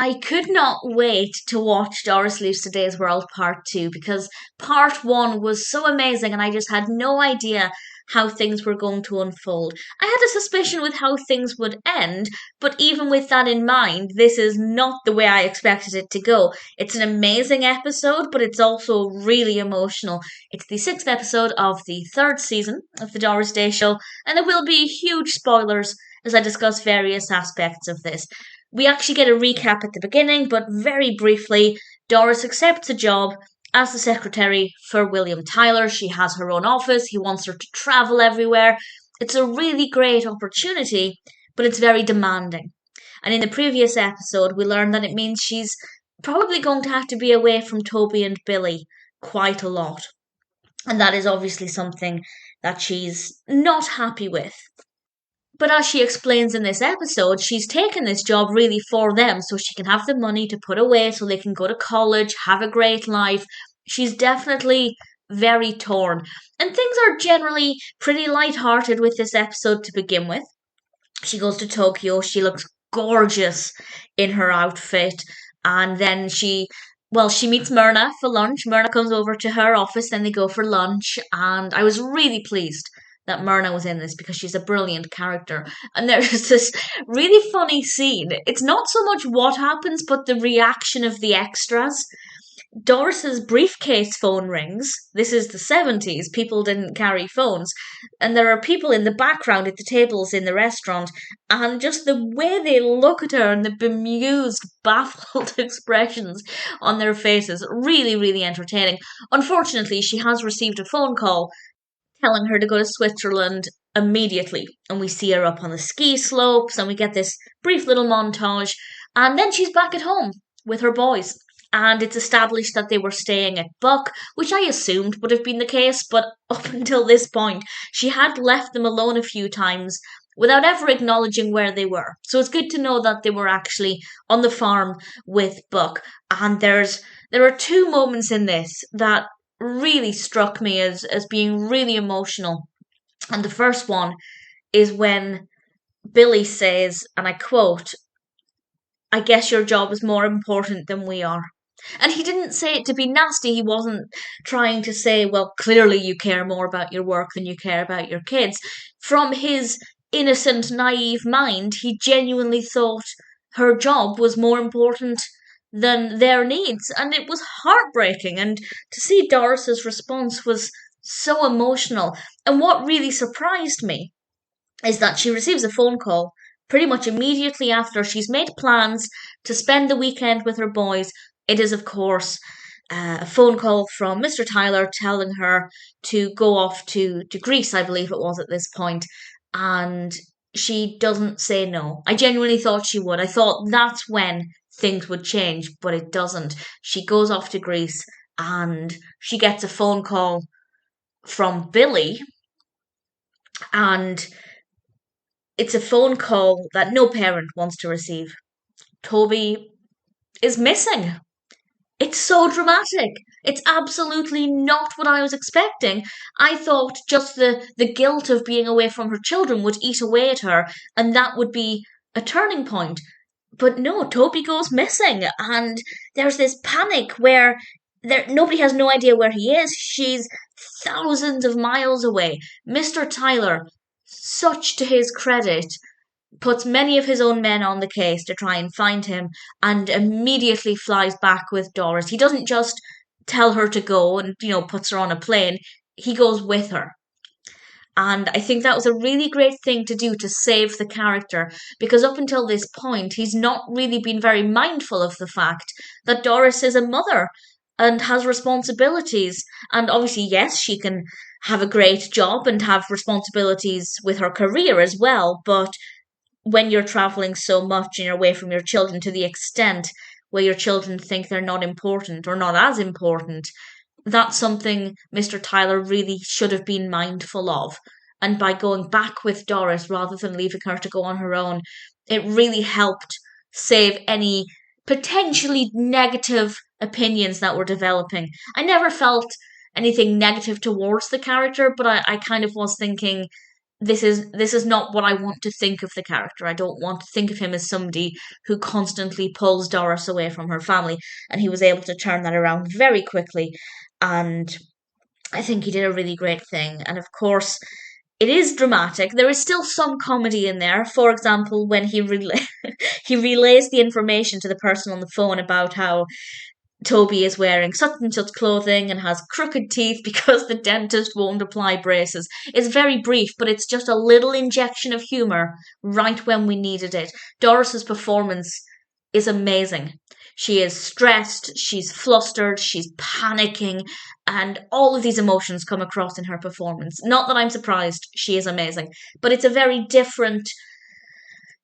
I could not wait to watch Doris Leaves Today's World Part 2 because Part 1 was so amazing and I just had no idea how things were going to unfold. I had a suspicion with how things would end, but even with that in mind, this is not the way I expected it to go. It's an amazing episode, but it's also really emotional. It's the sixth episode of the third season of the Doris Day Show, and there will be huge spoilers as I discuss various aspects of this. We actually get a recap at the beginning, but very briefly, Doris accepts a job as the secretary for William Tyler. She has her own office. He wants her to travel everywhere. It's a really great opportunity, but it's very demanding. And in the previous episode, we learned that it means she's probably going to have to be away from Toby and Billy quite a lot. And that is obviously something that she's not happy with. But as she explains in this episode, she's taken this job really for them so she can have the money to put away so they can go to college, have a great life. She's definitely very torn. And things are generally pretty light-hearted with this episode to begin with. She goes to Tokyo, she looks gorgeous in her outfit, and then she meets Myrna for lunch. Myrna comes over to her office, then they go for lunch, and I was really pleased that Myrna was in this because she's a brilliant character. And there's this really funny scene. It's not so much what happens, but the reaction of the extras. Doris's briefcase phone rings. This is the 70s. People didn't carry phones. And there are people in the background at the tables in the restaurant. And just the way they look at her and the bemused, baffled expressions on their faces. Really, really entertaining. Unfortunately, she has received a phone call telling her to go to Switzerland immediately. And we see her up on the ski slopes and we get this brief little montage. And then she's back at home with her boys. And it's established that they were staying at Buck, which I assumed would have been the case, but up until this point, she had left them alone a few times without ever acknowledging where they were. So it's good to know that they were actually on the farm with Buck. And there are two moments in this that really struck me as being really emotional. And the first one is when Billy says, and I quote, "I guess your job is more important than we are." And he didn't say it to be nasty. He wasn't trying to say, well, clearly you care more about your work than you care about your kids. From his innocent, naive mind, he genuinely thought her job was more important than their needs. And it was heartbreaking. And to see Doris's response was so emotional. And what really surprised me is that she receives a phone call pretty much immediately after she's made plans to spend the weekend with her boys. It is, of course, a phone call from Mr. Tyler telling her to go off to Greece, I believe it was at this point, and she doesn't say no. I genuinely thought she would. I thought that's when things would change, but it doesn't. She goes off to Greece and she gets a phone call from Billy, and it's a phone call that no parent wants to receive. Toby is missing. It's so dramatic. It's absolutely not what I was expecting. I thought just the guilt of being away from her children would eat away at her, and that would be a turning point. But no, Toby goes missing, and there's this panic where nobody has no idea where he is. She's thousands of miles away. Mr. Tyler, such to his credit, puts many of his own men on the case to try and find him and immediately flies back with Doris. He doesn't just tell her to go and, puts her on a plane. He goes with her. And I think that was a really great thing to do to save the character, because up until this point, he's not really been very mindful of the fact that Doris is a mother and has responsibilities. And obviously, yes, she can have a great job and have responsibilities with her career as well, but when you're traveling so much and you're away from your children to the extent where your children think they're not important or not as important, that's something Mr. Tyler really should have been mindful of. And by going back with Doris rather than leaving her to go on her own, it really helped save any potentially negative opinions that were developing. I never felt anything negative towards the character, but I kind of was thinking, this is not what I want to think of the character. I don't want to think of him as somebody who constantly pulls Doris away from her family, and he was able to turn that around very quickly, and I think he did a really great thing. And of course, it is dramatic. There is still some comedy in there. For example, when he relays the information to the person on the phone about how Toby is wearing such and such clothing and has crooked teeth because the dentist won't apply braces. It's very brief, but it's just a little injection of humour right when we needed it. Doris's performance is amazing. She is stressed, she's flustered, she's panicking, and all of these emotions come across in her performance. Not that I'm surprised, she is amazing, but it's a very different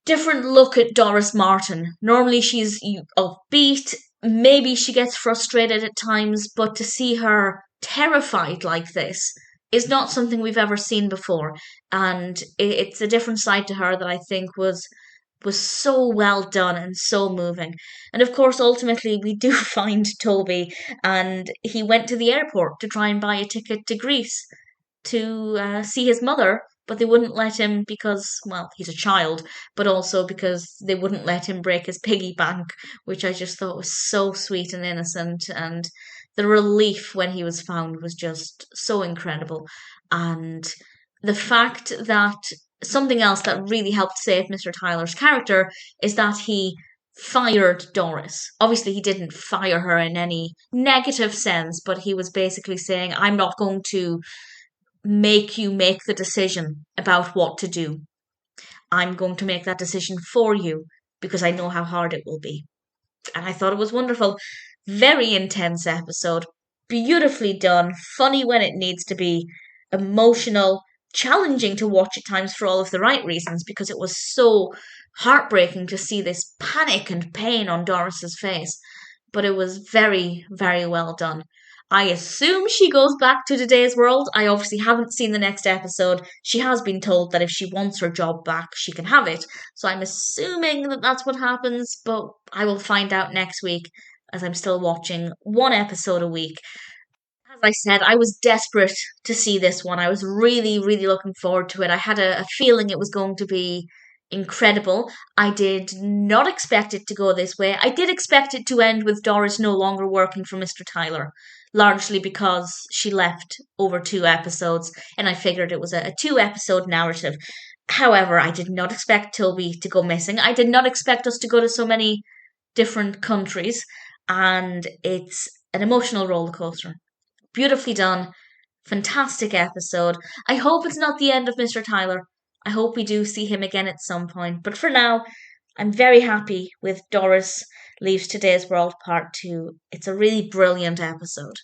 look at Doris Martin. Normally she's upbeat, maybe she gets frustrated at times, but to see her terrified like this is not something we've ever seen before. And it's a different side to her that I think was so well done and so moving. And of course, ultimately, we do find Toby, and he went to the airport to try and buy a ticket to Greece to see his mother, but they wouldn't let him because, well, he's a child, but also because they wouldn't let him break his piggy bank, which I just thought was so sweet and innocent. And the relief when he was found was just so incredible. And the fact that something else that really helped save Mr. Tyler's character is that he fired Doris. Obviously, he didn't fire her in any negative sense, but he was basically saying, I'm not going to make you make the decision about what to do. I'm going to make that decision for you because I know how hard it will be. And I thought it was wonderful. Very intense episode. Beautifully done. Funny when it needs to be. Emotional. Challenging to watch at times for all of the right reasons because it was so heartbreaking to see this panic and pain on Doris's face. But it was very, very well done. I assume she goes back to today's world. I obviously haven't seen the next episode. She has been told that if she wants her job back, she can have it. So I'm assuming that that's what happens, but I will find out next week as I'm still watching one episode a week. As I said, I was desperate to see this one. I was really, really looking forward to it. I had a feeling it was going to be incredible. I did not expect it to go this way. I did expect it to end with Doris no longer working for Mr. Tyler, largely because she left over 2 episodes, and I figured it was a 2 episode narrative. However, I did not expect Toby to go missing. I did not expect us to go to so many different countries, and it's an emotional roller coaster. Beautifully done. Fantastic episode. I hope it's not the end of Mr. Tyler. I hope we do see him again at some point. But for now, I'm very happy with Doris Leaves Today's World Part 2. It's a really brilliant episode.